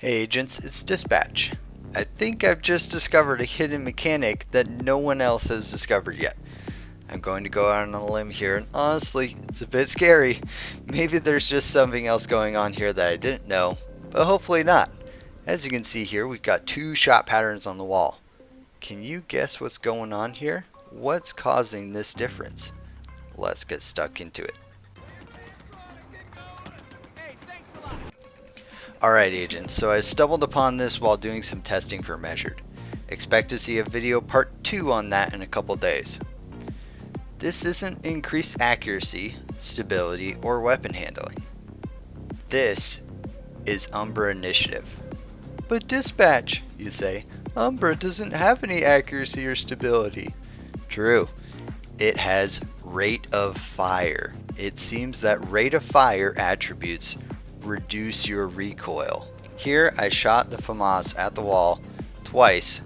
Hey agents, it's Dispatch. I think I've just discovered a hidden mechanic that no one else has discovered yet. I'm going to go out on a limb here, and honestly, it's a bit scary. Maybe there's just something else going on here that I didn't know, but hopefully not. As you can see here, we've got two shot patterns on the wall. Can you guess what's going on here? What's causing this difference? Let's get stuck into it. Alright agents, so I stumbled upon this while doing some testing for Measured. Expect to see a video part 2 on that in a couple days. This isn't increased accuracy, stability, or weapon handling. This is Umbra Initiative. But Dispatch, you say, Umbra doesn't have any accuracy or stability. True, it has rate of fire. It seems that rate of fire attributes reduce your recoil. Here I shot the FAMAS at the wall twice,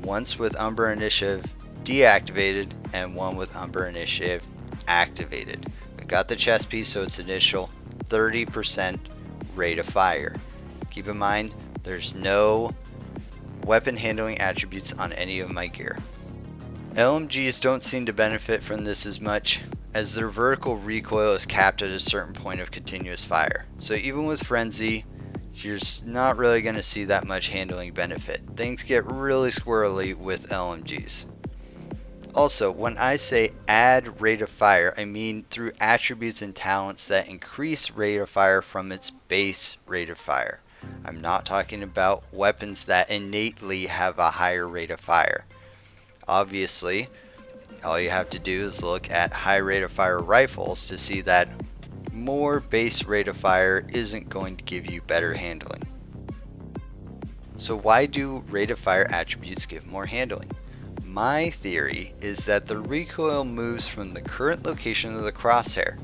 once with Umbra Initiative deactivated and one with Umbra Initiative activated. We got the chest piece, so it's initial 30% rate of fire. Keep in mind there's no weapon handling attributes on any of my gear. LMGs don't seem to benefit from this as much, as their vertical recoil is capped at a certain point of continuous fire. So even with Frenzy, you're not really going to see that much handling benefit. Things get really squirrely with LMGs. Also, when I say add rate of fire, I mean through attributes and talents that increase rate of fire from its base rate of fire. I'm not talking about weapons that innately have a higher rate of fire. Obviously, all you have to do is look at high rate of fire rifles to see that more base rate of fire isn't going to give you better handling. So why do rate of fire attributes give more handling? My theory is that the recoil moves from the current location of the crosshair.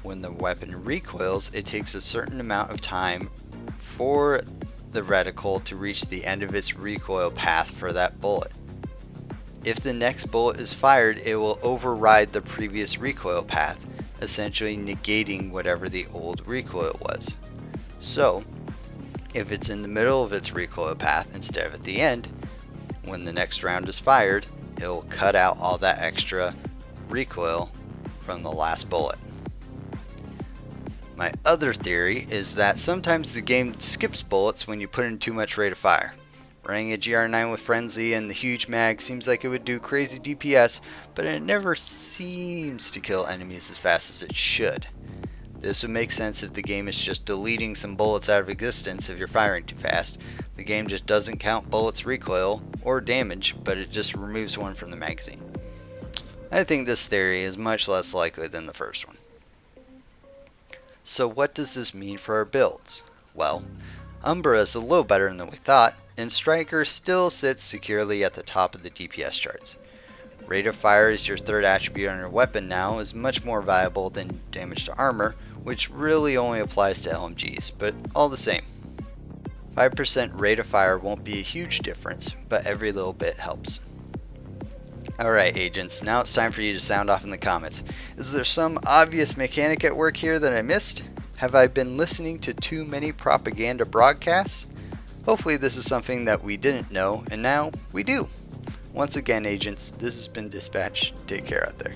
When the weapon recoils, it takes a certain amount of time for the reticle to reach the end of its recoil path for that bullet. If the next bullet is fired, it will override the previous recoil path, essentially negating whatever the old recoil was. So, if it's in the middle of its recoil path instead of at the end, when the next round is fired, it will cut out all that extra recoil from the last bullet. My other theory is that sometimes the game skips bullets when you put in too much rate of fire. Running a GR9 with Frenzy and the huge mag seems like it would do crazy DPS, but it never seems to kill enemies as fast as it should. This would make sense if the game is just deleting some bullets out of existence if you're firing too fast. The game just doesn't count bullets recoil or damage, but it just removes one from the magazine. I think this theory is much less likely than the first one. So what does this mean for our builds? Well, Umbra is a little better than we thought, and Striker still sits securely at the top of the DPS charts. Rate of fire is your third attribute on your weapon now, is much more valuable than damage to armor, which really only applies to LMGs, but all the same. 5% rate of fire won't be a huge difference, but every little bit helps. Alright agents, now it's time for you to sound off in the comments. Is there some obvious mechanic at work here that I missed? Have I been listening to too many propaganda broadcasts? Hopefully this is something that we didn't know, and now we do. Once again agents, this has been Dispatch. Take care out there.